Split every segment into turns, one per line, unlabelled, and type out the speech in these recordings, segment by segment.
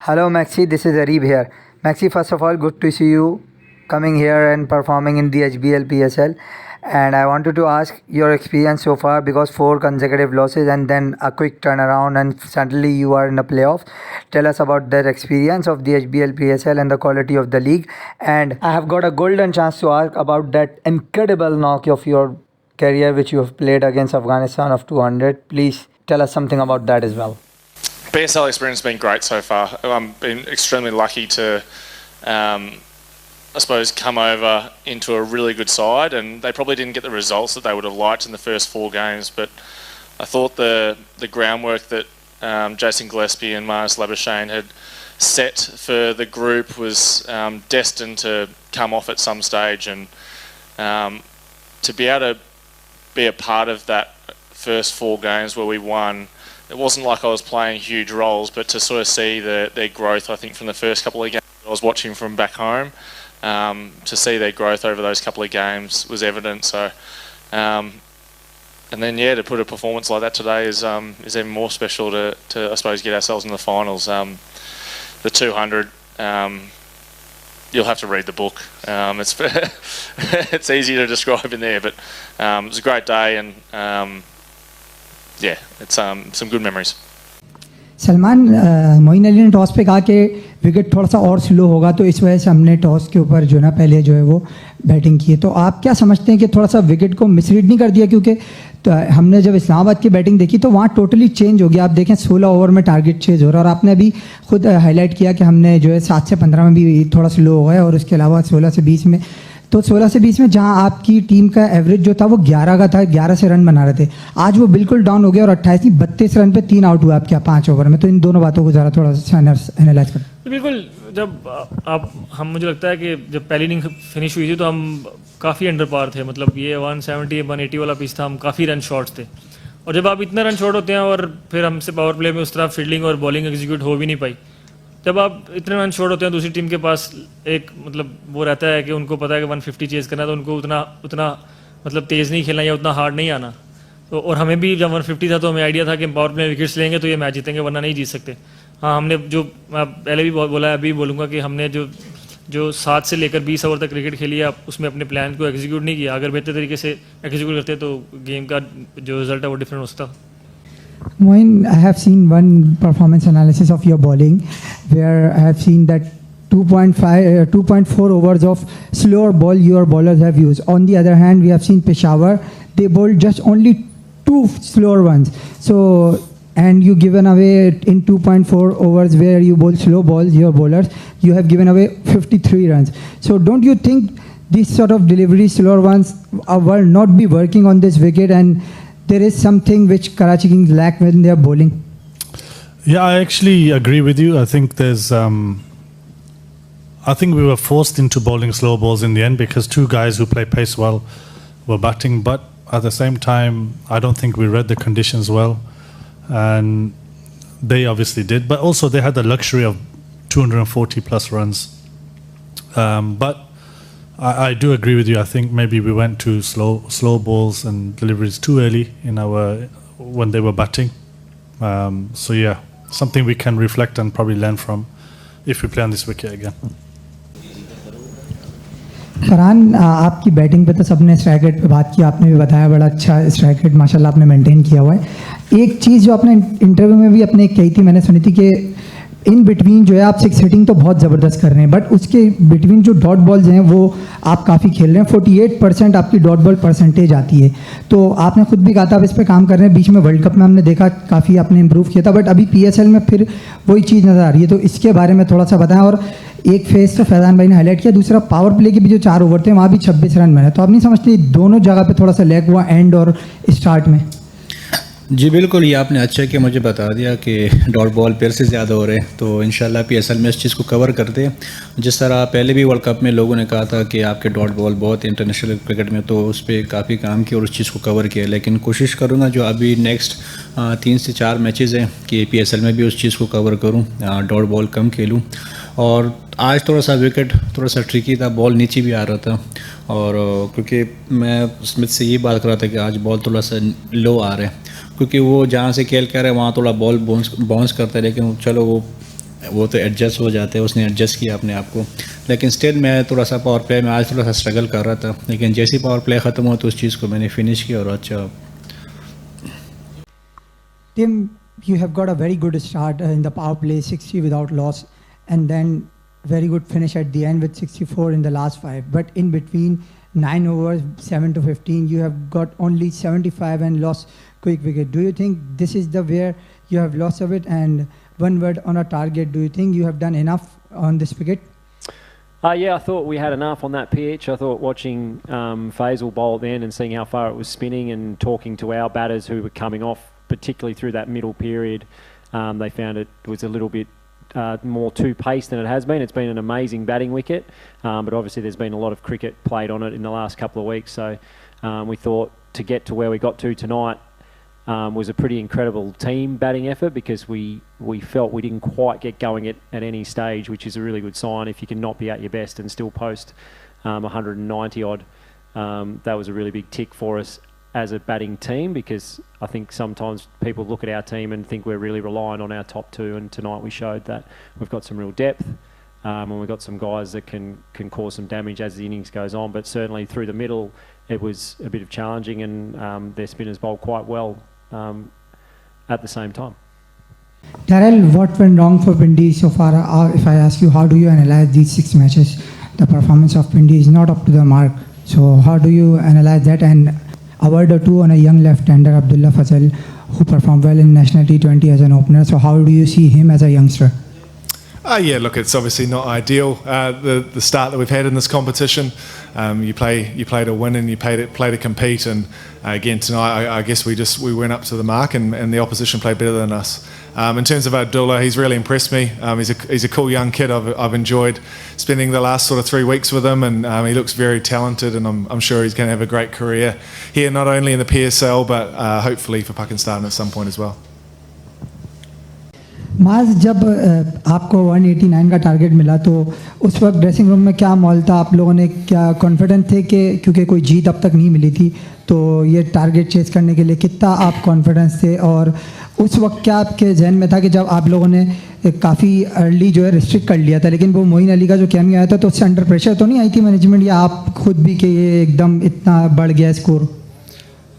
Hello, Maxi. This is Arib here. Maxi, first of all, good to see you coming here and performing in the HBL PSL. And I wanted to ask your experience so far because 4 consecutive losses and then a quick turnaround, and suddenly you are in a playoff. Tell us about that experience of the HBL PSL and the quality of the league. And I have got a golden chance to ask about that incredible knock of your career which you have played against Afghanistan of 200. Please tell us something about that as well.
PSL experience has been great so far. I've been extremely lucky to, I suppose, come over into a really good side, and they probably didn't get the results that they would have liked in the first 4 games, but I thought the groundwork that Jason Gillespie and Marnus Labuschagne had set for the group was destined to come off at some stage, and to be able to be a part of that first 4 games where we won, it wasn't like I was playing huge roles, but to sort of see their growth, I think, from the first couple of games I was watching from back home, to see their growth over those couple of games was evident. So, and then to put a performance like that today is even more special to I suppose get ourselves in the finals. The 200, you'll have to read the book. It's it's easy to describe in there, but it was a great day, and it's some good memories.
Salman, Moin Ali ने toss पे कहा कि wicket थोड़ा सा और slow होगा, तो इस वजह से हमने टॉस के ऊपर जो ना पहले जो है वो बैटिंग की है। तो आप क्या समझते हैं कि थोड़ा सा विकेट को मिसरीड नहीं कर दिया? क्योंकि तो हमने जब इस्लामाबाद की बैटिंग देखी तो वहाँ टोटली चेंज हो गया। आप देखें 16 ओवर में टारगेट चेंज हो रहा है, और आपने अभी खुद हाईलाइट किया कि हमने जो है 7 से 15 में भी थोड़ा स्लो हो गया, और उसके अलावा 16 से 20 में। तो 16 से 20 में जहां आपकी टीम का एवरेज जो था वो 11 का था, 11 से रन बना रहे थे, आज वो बिल्कुल डाउन हो गया और 28 नहीं 32 रन पे 3 आउट हुआ आपके 5 ओवर में। तो इन दोनों बातों को ज़रा थोड़ा सा एनालाइज करें।
बिल्कुल, जब मुझे लगता है कि जब पहली इनिंग फिनिश हुई थी तो हम काफ़ी अंडर पार थे, मतलब ये 170 180 वाला पिच था, हम काफ़ी रन शॉर्ट थे। और जब आप इतने रन शॉर्ट होते हैं और फिर हमसे पावर प्ले में उस तरह फील्डिंग और बॉलिंग एग्जीक्यूट हो भी नहीं पाई, जब आप इतने रन शॉर्ट होते हैं दूसरी टीम के पास एक मतलब वो रहता है कि उनको पता है कि 150 चेज़ करना है, तो उनको उतना मतलब तेज़ नहीं खेलना या उतना हार्ड नहीं आना। तो और हमें भी जब 150 था तो हमें आइडिया था कि पावर प्ले में विकेट्स लेंगे तो ये मैच जीतेंगे, वरना नहीं जीत सकते। हाँ, हमने जो मैं पहले भी बोला है, अभी बोलूँगा कि हमने जो 7 से लेकर 20 ओवर तक क्रिकेट खेली है, उसमें अपने प्लान को एग्जीक्यूट नहीं किया। अगर बेहतर तरीके से एग्जीक्यूट करते तो गेम का जो रिजल्ट है वो डिफरेंट हो सकता।
Moin, I have seen one performance analysis of your bowling where I have seen that 2.4 overs of slower ball your bowlers have used. On the other hand, we have seen Peshawar, they bowled just only 2 slower ones. So, and you given away in 2.4 overs where you bowl slow balls, your bowlers, you have given away 53 runs. So don't you think these sort of delivery slower ones will not be working on this wicket, and there is something which Karachi Kings lack when they are bowling?
Yeah, I actually agree with you. I think there's, I think we were forced into bowling slow balls in the end because 2 guys who play pace well were batting. But at the same time, I don't think we read the conditions well, and they obviously did. But also they had the luxury of 240 plus runs. But I do agree with you. I think maybe we went to slow balls and deliveries too early in when they were batting. So yeah, something we can reflect and probably learn from if we play on this wicket again.
Farhan, आपकी batting पे तो सबने strike rate पे बात की, आपने भी बताया बड़ा अच्छा स्ट्राइक रेट माशाल्लाह आपने मेंटेन किया हुआ है। एक चीज़ जो आपने इंटरव्यू में भी अपने कही थी, मैंने सुनी थी कि इन बिटवीन जो है आप 6 हिटिंग तो बहुत ज़बरदस्त कर रहे हैं, बट उसके बिटवीन जो डॉट बॉल्स हैं वो आप काफ़ी खेल रहे हैं। 48% आपकी डॉट बॉल परसेंटेज आती है। तो आपने खुद भी कहा था आप इस पर काम कर रहे हैं। बीच में वर्ल्ड कप में हमने देखा काफ़ी आपने इंप्रूव किया था, बट अभी PSL में फिर वही चीज़ नज़र आ रही है। तो इसके बारे में थोड़ा सा बताएं। और एक फेज तो फैज़ान भाई ने हाईलाइट किया, दूसरा पावर प्ले के भी जो 4 ओवर थे वहाँ भी 26 रन बने। तो आप नहीं समझते दोनों जगह पर थोड़ा सा लैग हुआ एंड और स्टार्ट में?
जी बिल्कुल, ये आपने अच्छा कि मुझे बता दिया कि डॉट बॉल पेयर से ज़्यादा हो रहे हैं, तो इंशाल्लाह PSL में इस चीज़ को कवर करते हैं। जिस तरह पहले भी वर्ल्ड कप में लोगों ने कहा था कि आपके डॉट बॉल बहुत इंटरनेशनल क्रिकेट में, तो उस पर काफ़ी काम किया और उस चीज़ को कवर किया। लेकिन कोशिश करूँगा जो अभी नेक्स्ट 3 से 4 मैचेस हैं कि PSL में भी उस चीज़ को कवर करूँ, डॉट बॉल कम खेलूँ। और आज थोड़ा सा विकेट थोड़ा सा ट्रिकी था, बॉल नीचे भी आ रहा था, और क्योंकि मैं स्मिथ से ये बात कर रहा था कि आज बॉल थोड़ा सा लो आ रहा है, क्योंकि वो जहाँ से खेल कर रहे हैं वहाँ थोड़ा बॉल बाउंस करता है, लेकिन चलो वो वो तो एडजस्ट हो जाते हैं, उसने एडजस्ट किया अपने आप को। लेकिन स्टिल मैं थोड़ा सा पावर प्ले में आज थोड़ा सा स्ट्रगल कर रहा था, लेकिन जैसे ही पावर प्ले ख़त्म हुआ तो उस चीज़ को मैंने फिनिश किया और अच्छा।
Tim, you have got a very good start in the power play, 60 without loss, and then very good finish at the end with 64 in the last 5. But in between 9 overs, 7 to 15, you have got only 75 and lost quick wicket. Do you think this is the where you have lost of it? And one word on a target, do you think you have done enough on this wicket?
Yeah, I thought we had enough on that pitch. I thought watching Faisal bowl then and seeing how far it was spinning and talking to our batters who were coming off, particularly through that middle period, they found it was a little bit more too pace than it has been. It's been an amazing batting wicket, but obviously there's been a lot of cricket played on it in the last couple of weeks. So we thought to get to where we got to tonight was a pretty incredible team batting effort, because we felt we didn't quite get going at any stage, which is a really good sign. If you can not be at your best and still post 190 odd, that was a really big tick for us as a batting team, because I think sometimes people look at our team and think we're really reliant on our top two, and tonight we showed that we've got some real depth, and we've got some guys that can cause some damage as the innings goes on. But certainly through the middle it was a bit of challenging, and their spinners bowled quite well at the same time.
Darrell, what went wrong for Pindi so far? If I ask you, how do you analyze these 6 matches? The performance of Pindi is not up to the mark. So how do you analyze that? And a word or two on a young left-hander, Abdullah Fazal, who performed well in National T20 as an opener. So how do you see him as a youngster?
Yeah, look, it's obviously not ideal, the start that we've had in this competition. You play to win and you play to compete, and again tonight I guess we went up to the mark, and the opposition played better than us. In terms of Abdullah, he's really impressed me. He's a cool young kid. I've enjoyed spending the last sort of 3 weeks with him, and he looks very talented, and I'm sure he's going to have a great career here, not only in the PSL but hopefully for Pakistan at some point as well.
माज, जब आपको 189 का target मिला तो उस वक्त dressing room में क्या माहौल था? आप लोगों ने क्या कॉन्फिडेंट थे कि क्योंकि कोई जीत अब तक नहीं मिली थी तो ये टारगेट चेस करने के लिए कितना आप कॉन्फिडेंस थे? और उस वक्त क्या आपके जहन में था कि जब आप लोगों ने काफ़ी अर्ली जो है रिस्ट्रिक्ट कर लिया था, लेकिन वो मोइन अली का जो कैमियो आया था तो उससे अंडर प्रेशर तो नहीं आई थी मैनेजमेंट या आप खुद भी कि ये एकदम इतना बढ़ गया स्कोर?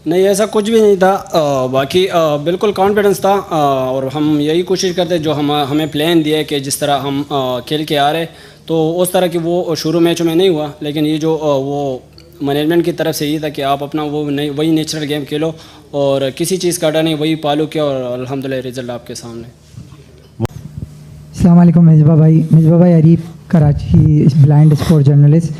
नहीं, ऐसा कुछ भी नहीं था। बाकी बिल्कुल कॉन्फिडेंस था, और हम यही कोशिश करते जो हमें प्लान दिया कि जिस तरह हम खेल के आ रहे तो उस तरह की वो शुरू मैचों में नहीं हुआ, लेकिन ये जो वो मैनेजमेंट की तरफ से ये था कि आप अपना वही नेचुरल गेम खेलो और किसी चीज़ का डर नहीं, वही पालो किया और अल्हम्दुलिल्लाह रिजल्ट आपके सामने।
अस्सलाम वालेकुम मिसबा भाई Arif, Karachi blind sport journalist.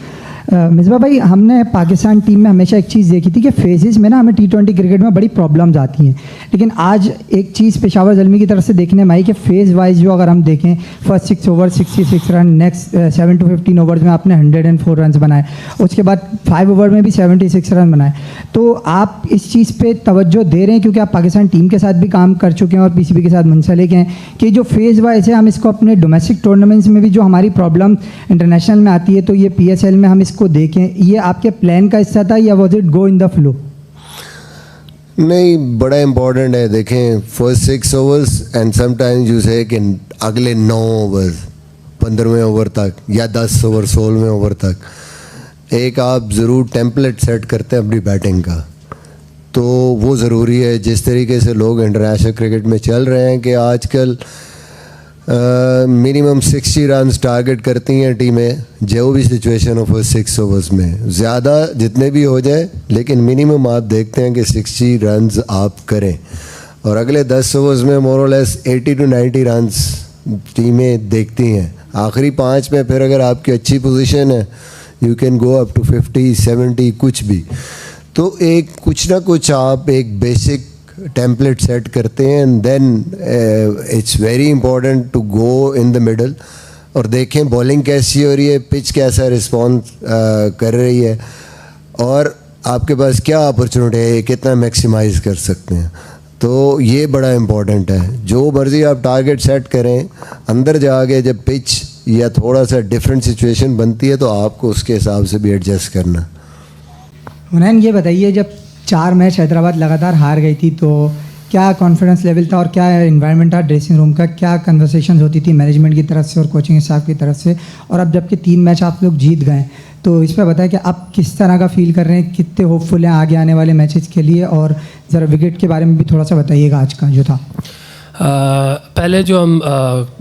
Misbah भाई, हमने पाकिस्तान टीम में हमेशा एक चीज़ देखी थी कि फेजेस में ना हमें T20 क्रिकेट में बड़ी प्रॉब्लम्स आती हैं, लेकिन आज एक चीज़ पेशावर ज़ल्मी की तरफ से देखने में आई कि फेज़ वाइज जो अगर हम देखें, first 6 over 66 run, next 7 to 15 overs में आपने 104 रन बनाए, उसके बाद 5 ओवर में भी 76 रन बनाए। तो आप इस चीज़ पे तवज्जो दे रहे हैं क्योंकि आप पाकिस्तान टीम के साथ भी काम कर चुके हैं और PCB के साथ मुंसलिक हैं कि जो फेज़ वाइज है हम इसको अपने डोमेस्टिक टूर्नामेंट्स में भी जो हमारी प्रॉब्लम इंटरनेशनल में आती है तो ये PSL में हम को देखें, ये आपके प्लान का हिस्सा था या was it go in the flow?
नहीं, बड़ा इम्पोर्टेंट है। देखें, first 6 overs and sometimes you से कि अगले 9 ओवर्स 15वें ओवर तक या 10 ओवर 16वें ओवर तक एक आप ज़रूर टेम्पलेट सेट करते हैं अपनी बैटिंग का, तो वो ज़रूरी है। जिस तरीके से लोग इंटरनेशनल क्रिकेट में चल रहे हैं कि आजकल मिनिमम 60 रन टारगेट करती हैं टीमें, जो भी सिचुएशन हो फर्स्ट 6 ओवर्स में, ज़्यादा जितने भी हो जाए लेकिन मिनिमम आप देखते हैं कि 60 रन आप करें, और अगले 10 ओवर्स में मोर और लेस 80 to 90 रन टीमें देखती हैं। आखिरी 5 में फिर अगर आपकी अच्छी पोजीशन है you can go up to 50 70 कुछ भी, तो एक कुछ ना कुछ आप एक बेसिक टेम्पलेट सेट करते हैं and then it's very important to go in the middle और देखें बॉलिंग कैसी हो रही है, पिच कैसा रिस्पॉन्स कर रही है और आपके पास क्या अपॉर्चुनिटी है, कितना मैक्सिमाइज कर सकते हैं। तो ये बड़ा इम्पॉर्टेंट है। जो मर्ज़ी आप टारगेट सेट करें, अंदर जाके जब पिच या थोड़ा सा डिफरेंट सिचुएशन बनती है तो आपको उसके हिसाब से भी एडजस्ट करना।
हुनैन, ये बताइए, जब 4 मैच हैदराबाद लगातार हार गई थी तो क्या कॉन्फिडेंस लेवल था और क्या इन्वायरमेंट था ड्रेसिंग रूम का, क्या कन्वर्सेशन होती थी मैनेजमेंट की तरफ से और कोचिंग स्टाफ की तरफ से, और अब जबकि 3 मैच आप लोग जीत गए तो इस पर बताएं कि आप किस तरह का फील कर रहे हैं, कितने होपफुल हैं आगे आने वाले मैचेस के लिए, और ज़रा विकेट के बारे में भी थोड़ा सा बताइएगा आज का जो था।
पहले जो हम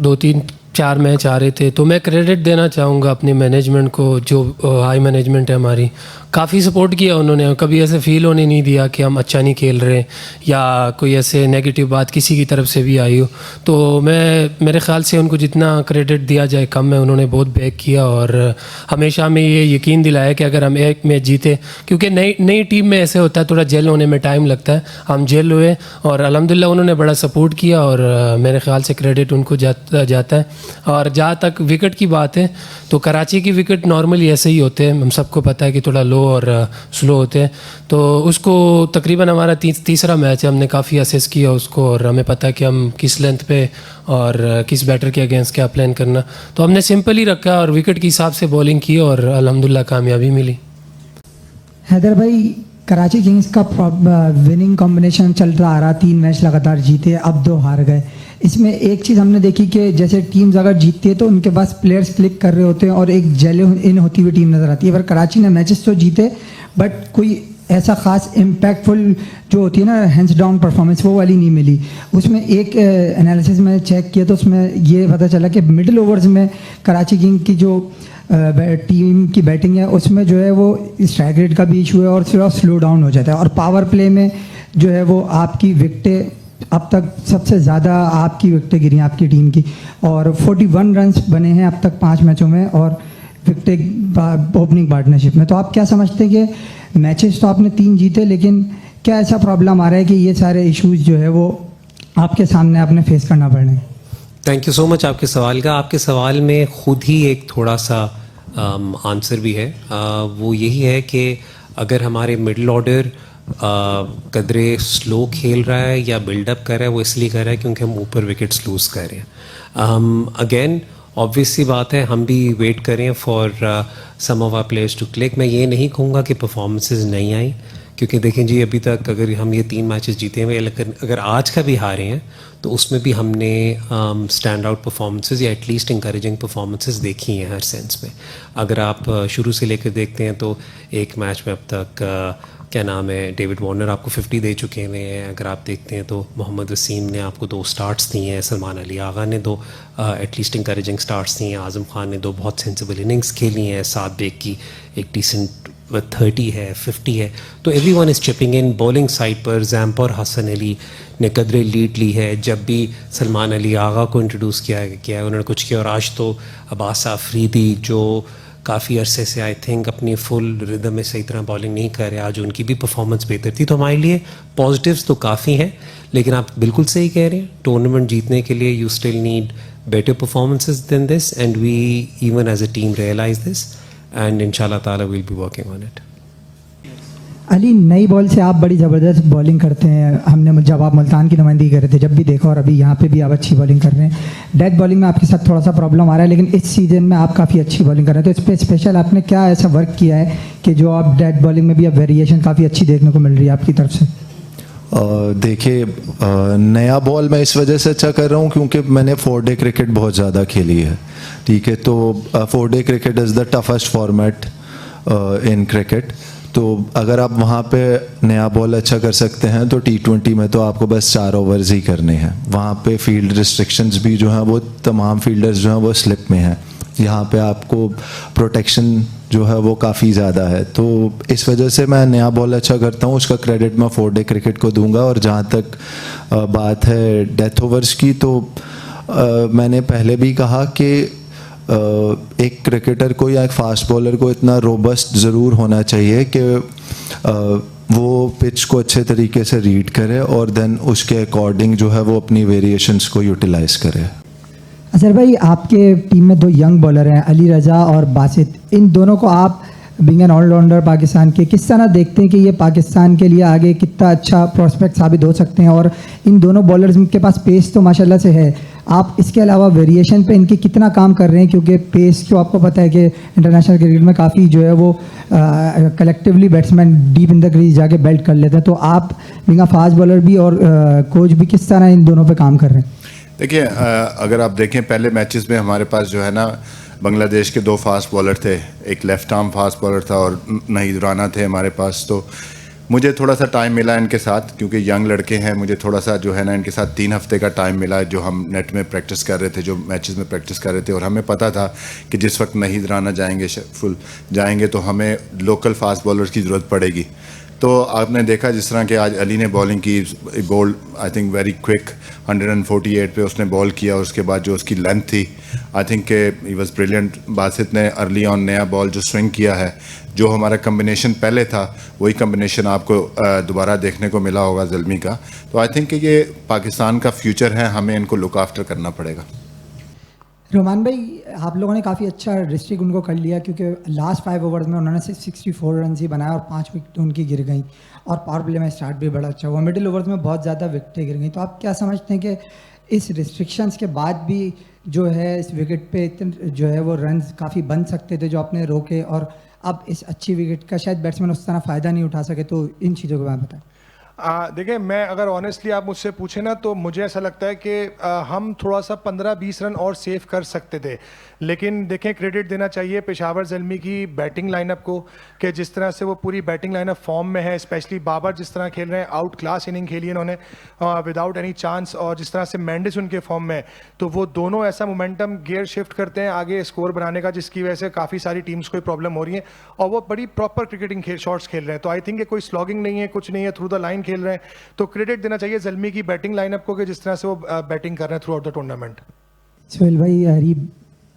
2-3-4 मैच आ रहे थे तो मैं क्रेडिट देना चाहूँगा अपने मैनेजमेंट को, जो हाई मैनेजमेंट है हमारी, काफ़ी सपोर्ट किया उन्होंने, कभी ऐसे फील होने नहीं दिया कि हम अच्छा नहीं खेल रहे या कोई ऐसे नेगेटिव बात किसी की तरफ से भी आई हो। तो मेरे ख़्याल से उनको जितना क्रेडिट दिया जाए कम है, उन्होंने बहुत बैक किया और हमेशा हमें ये यकीन दिलाया कि अगर हम एक मैच जीते, क्योंकि नई टीम में ऐसे होता है थोड़ा जेल होने में टाइम लगता है, हम जेल हुए और अल्हम्दुलिल्लाह उन्होंने बड़ा सपोर्ट किया और मेरे ख़्याल से क्रेडिट उनको जाता है। और जहाँ तक विकेट की बात है तो कराची की विकेट नॉर्मली ऐसे ही होते हैं, हम सबको पता है कि थोड़ा लो और स्लो होते हैं, तो उसको तकरीबन हमारा तीसरा मैच है, हमने काफ़ी असेस किया उसको और हमें पता है कि हम किस लेंथ पे और किस बैटर के अगेंस्ट क्या प्लान करना, तो हमने सिंपल ही रखा और विकेट के हिसाब से बॉलिंग की और अल्हम्दुलिल्लाह कामयाबी मिली।
हैदर भाई, कराची किंग्स का विनिंग कॉम्बिनेशन चल रहा आ रहा, 3 मैच लगातार जीते, अब 2 हार गए। इसमें एक चीज़ हमने देखी कि जैसे टीम्स अगर जीतती है तो उनके पास प्लेयर्स क्लिक कर रहे होते हैं और एक जेल इन होती हुई टीम नज़र आती है, पर कराची ने मैचेस तो जीते बट कोई ऐसा ख़ास इम्पैक्टफुल जो होती है ना हैंड्स डाउन परफॉर्मेंस, वो वाली नहीं मिली। उसमें एक एनालिसिस में चेक किया तो उसमें ये पता चला कि मिडिल ओवर्स में कराची किंग की जो टीम की बैटिंग है उसमें जो है वो स्ट्राइक रेट का भी इशू है और थोड़ा स्लो डाउन हो जाता है, और पावर प्ले में जो है वो आपकी विकटें अब तक सबसे ज़्यादा आपकी विकटें गिरी आपकी टीम की, और 41 रन्स बने हैं अब तक 5 मैचों में और विकटें ओपनिंग पार्टनरशिप में। तो आप क्या समझते हैं कि मैचेस तो आपने 3 जीते, लेकिन क्या ऐसा प्रॉब्लम आ रहा है कि ये सारे इश्यूज जो है वो आपके सामने आपने फेस करना पड़ रहे हैं?
थैंक यू सो मच आपके सवाल का। आपके सवाल में खुद ही एक थोड़ा सा आंसर भी है, वो यही है कि अगर हमारे मिडिल ऑर्डर कदरे स्लो खेल रहा है या बिल्डअप कर रहा है, वो इसलिए कर रहा है क्योंकि हम ऊपर विकेट्स लूज़ कर रहे हैं। अगेन ऑब्वियस सी बात है, हम भी वेट करें for some of our players to click. मैं ये नहीं कहूँगा कि परफॉर्मेंसेस नहीं आई, क्योंकि देखें जी अभी तक अगर हम ये 3 मैचेस जीते हुए, अगर आज का भी हारे हैं तो उसमें भी हमने स्टैंड आउट परफॉर्मेंसेस या एटलीस्ट इंकरेजिंग परफॉर्मेंसेस देखी हैं हर सेंस में। अगर आप शुरू से लेकर देखते हैं तो एक मैच में अब तक क्या नाम है डेविड वार्नर आपको 50 दे चुके हुए हैं। अगर आप देखते हैं तो मोहम्मद वसीम ने आपको 2 स्टार्ट्स दिए हैं, सलमान अली आगा ने 2 एटलीस्ट इंकरेजिंग स्टार्ट्स दिए हैं, आज़म खान ने 2 बहुत सेंसिबल इनिंग्स खेली हैं, 7 बेग की एक डिसेंट 30 है, 50 है, तो everyone is chipping in. Bowling side पर जैम्प और हसन अली ने कदरे लीड ली है, जब भी सलमान अली आगा को इंट्रोड्यूस किया है उन्होंने कुछ किया, और आज तो अब्बास आफरीदी जो काफ़ी अरसे से आई थिंक अपनी फुल रिदम में सही तरह बॉलिंग नहीं कर रहे, आज उनकी भी परफॉर्मेंस बेहतर थी। तो हमारे लिए पॉजिटिव्स तो काफ़ी हैं, लेकिन आप बिल्कुल सही कह रहे हैं, टूर्नामेंट जीतने के लिए you still need better performances than this, and we even as a team realize this, and इंशाल्लाह ताला will be working on it.
Ali, नई बॉल से आप बड़ी ज़बरदस्त बॉलिंग करते हैं, हमने जब आप मुल्तान की नुमाइंदगी कर रहे थे जब भी देखा, और अभी यहाँ पे भी आप अच्छी बॉलिंग कर रहे हैं। डेथ बॉलिंग में आपके साथ थोड़ा सा प्रॉब्लम आ रहा है, लेकिन इस सीज़न में आप काफ़ी अच्छी बॉलिंग कर रहे हैं, तो इस पर स्पेशल आपने क्या ऐसा वर्क किया है कि जो आप डेथ बॉलिंग में भी अब वेरिएशन काफ़ी अच्छी देखने को मिल रही है आपकी तरफ से?
देखिए, नया बॉल मैं इस वजह से अच्छा कर रहा हूँ क्योंकि मैंने 4 डे क्रिकेट बहुत ज़्यादा खेली है, ठीक है, तो 4 day cricket is the toughest format in cricket. तो अगर आप वहाँ पे नया बॉल अच्छा कर सकते हैं तो T20 में तो आपको बस 4 ओवर्स ही करने हैं। वहाँ पे फील्ड रिस्ट्रिक्शंस भी जो हैं वो तमाम फील्डर्स जो हैं वो स्लिप में हैं, यहाँ पे आपको प्रोटेक्शन जो है वो काफ़ी ज़्यादा है, तो इस वजह से मैं नया बॉल अच्छा करता हूँ, उसका क्रेडिट मैं 4 डे क्रिकेट को दूंगा। और जहाँ तक बात है डेथ ओवर्स की, तो मैंने पहले भी कहा कि एक क्रिकेटर को या एक फास्ट बॉलर को इतना रोबस्ट ज़रूर होना चाहिए कि वो पिच को अच्छे तरीके से रीड करे और देन उसके अकॉर्डिंग जो है वो अपनी वेरिएशंस को यूटिलाइज करे।
अजहर भाई, आपके टीम में 2 यंग बॉलर हैं, अली रज़ा और बासित, इन दोनों को आप बिंग एन ऑलराउंडर पाकिस्तान के किस तरह देखते हैं कि ये पाकिस्तान के लिए आगे कितना अच्छा प्रोस्पेक्ट साबित हो सकते हैं? और इन दोनों बॉलर्स के पास पेस तो माशाल्लाह से है, आप इसके अलावा वेरिएशन पे इनके कितना काम कर रहे हैं, क्योंकि पेस जो आपको पता है कि इंटरनेशनल क्रिकेट में काफ़ी जो है वो collectively batsman deep in the crease जाके बेल्ट कर लेते हैं, तो आप बिंगा फास्ट बॉलर भी और कोच भी किस तरह इन दोनों पे काम कर रहे हैं?
देखिए, अगर आप देखें पहले मैचेस में हमारे पास जो है ना बांग्लादेश के 2 फास्ट बॉलर थे, एक लेफ्ट आर्म फास्ट बॉलर था और नहीद राना थे हमारे पास। तो मुझे थोड़ा सा टाइम मिला इनके साथ, क्योंकि यंग लड़के हैं, मुझे थोड़ा सा जो है ना इनके साथ 3 हफ्ते का टाइम मिला, जो हम नेट में प्रैक्टिस कर रहे थे, जो मैचेस में प्रैक्टिस कर रहे थे। और हमें पता था कि जिस वक्त नहीद राना जाएंगे तो हमें लोकल फास्ट बॉलर्स की ज़रूरत पड़ेगी। तो आपने देखा जिस तरह के आज अली ने बॉलिंग की, ball I think very quick 148 पे उसने बॉल किया, और उसके बाद जो उसकी लेंथ थी I think he was brilliant. Basit ने अर्ली ऑन नया बॉल जो स्विंग किया है, जो हमारा कम्बिनेशन पहले था वही कम्बिनेशन आपको दोबारा देखने को मिला होगा ज़ल्मी का। तो आई थिंक ये पाकिस्तान का फ्यूचर है, हमें इनको लुक आफ्टर करना पड़ेगा।
रोमान भाई, आप लोगों ने काफ़ी अच्छा डिस्ट्रिक्ट उनको कर लिया, क्योंकि लास्ट 5 ओवर्स में उन्होंने सिर्फ 64 रन ही बनाया और 5 विकेट उनकी गिर गई, और पावर प्ले में स्टार्ट भी बड़ा अच्छा हुआ, मिडिल ओवर्स में बहुत ज़्यादा विकेटें गिर गई। तो आप क्या समझते हैं कि इस रिस्ट्रिक्शंस के बाद भी जो है इस विकेट पे इतने जो है वो रन काफ़ी बन सकते थे जो आपने रोके, और अब इस अच्छी विकेट का शायद बैट्समैन उस तरह फ़ायदा नहीं उठा सके, तो इन चीज़ों के बारे में बताएं।
देखिए, मैं अगर ऑनेस्टली आप मुझसे पूछे ना, तो मुझे ऐसा लगता है कि हम थोड़ा सा 15-20 रन और सेव कर सकते थे। लेकिन देखें, क्रेडिट देना चाहिए पेशावर ज़ल्मी की बैटिंग लाइनअप को, कि जिस तरह से वो पूरी बैटिंग लाइनअप फॉर्म में है, स्पेशली बाबर जिस तरह खेल रहे हैं, आउट क्लास इनिंग खेली इन्होंने विदाउट एनी चांस, और जिस तरह से मेंडिस उनके फॉर्म में है, तो वो दोनों ऐसा मोमेंटम गियर शिफ्ट करते हैं आगे स्कोर बनाने का, जिसकी वजह से काफ़ी सारी टीम्स को प्रॉब्लम हो रही है, और वो बड़ी प्रॉपर क्रिकेटिंग शॉट्स खेल रहे हैं। तो आई थिंक कोई स्लॉगिंग नहीं है, कुछ नहीं है, थ्रू द लाइन खेल रहे हैं। तो क्रेडिट देना चाहिए ज़ल्मी की बैटिंग लाइनअप को, कि जिस तरह से वो बैटिंग कर रहे हैं through out the tournament.
Sohail भाई, हरीब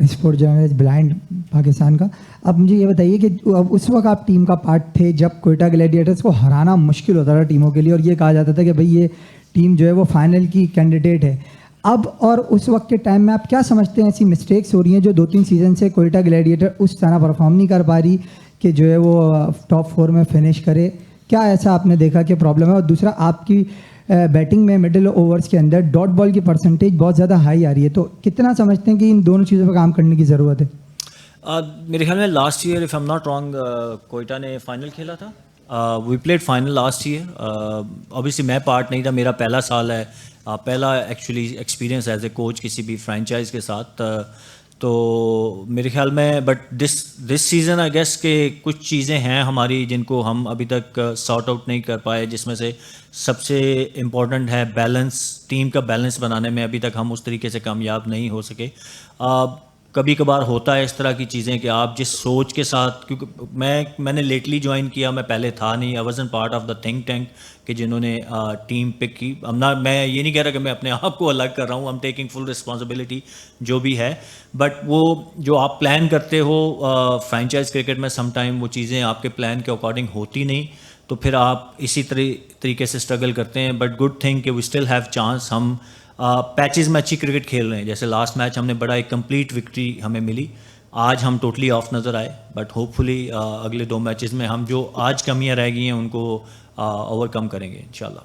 स्पोर्ट जर्नलिस्ट ब्लाइंड पाकिस्तान का, अब मुझे ये बताइए कि अब उस वक्त आप टीम का पार्ट थे जब कोयटा ग्लैडिएटर्स को हराना मुश्किल होता था टीमों के लिए, और ये कहा जाता था कि भाई ये टीम जो है वो फाइनल की कैंडिडेट है। अब और उस वक्त के टाइम में आप क्या समझते हैं ऐसी मिस्टेक्स हो रही हैं जो 2-3 सीज़न से कोयटा ग्लैडिएटर उस तरह परफॉर्म नहीं कर पा रही कि जो है वो टॉप 4 में फिनिश करे? क्या ऐसा आपने देखा कि प्रॉब्लम है? और दूसरा, आपकी बैटिंग में मिडिल ओवर्स के अंदर डॉट बॉल की परसेंटेज बहुत ज़्यादा हाई आ रही है, तो कितना समझते हैं कि इन दोनों चीज़ों पर काम करने की ज़रूरत है?
मेरे ख्याल में last year, if I am not wrong, Quetta ने फाइनल खेला था। We played final last year. Obviously मैं पार्ट नहीं था, मेरा पहला साल है, पहला actually experience as a coach किसी भी फ्रेंचाइज के साथ। तो मेरे ख्याल में but this season I guess के कुछ चीज़ें हैं हमारी जिनको हम अभी तक सॉर्ट आउट नहीं कर पाए, जिसमें से सबसे इम्पॉर्टेंट है बैलेंस, टीम का बैलेंस बनाने में अभी तक हम उस तरीके से कामयाब नहीं हो सके। कभी कभार होता है इस तरह की चीज़ें कि आप जिस सोच के साथ, क्योंकि मैंने लेटली ज्वाइन किया, मैं पहले था नहीं, I wasn't part of the think tank कि जिन्होंने टीम पिक की। अब ना, मैं ये नहीं कह रहा कि मैं अपने आप को अलग कर रहा हूँ, I am taking full responsibility जो भी है, बट वो जो आप प्लान करते हो फ्रेंचाइज क्रिकेट में समटाइम वो चीज़ें आपके प्लान के अकॉर्डिंग होती नहीं, तो फिर आप इसी तरीके से स्ट्रगल करते हैं। बट गुड थिंग कि वी स्टिल हैव चांस, हम पैचेस में अच्छी क्रिकेट खेल रहे हैं। जैसे लास्ट मैच हमने बड़ा एक कंप्लीट विक्ट्री हमें मिली, आज हम टोटली ऑफ नज़र आए, बट होपफुली अगले 2 मैचेस में हम जो आज कमियां रह गई हैं उनको ओवरकम करेंगे इंशाल्लाह।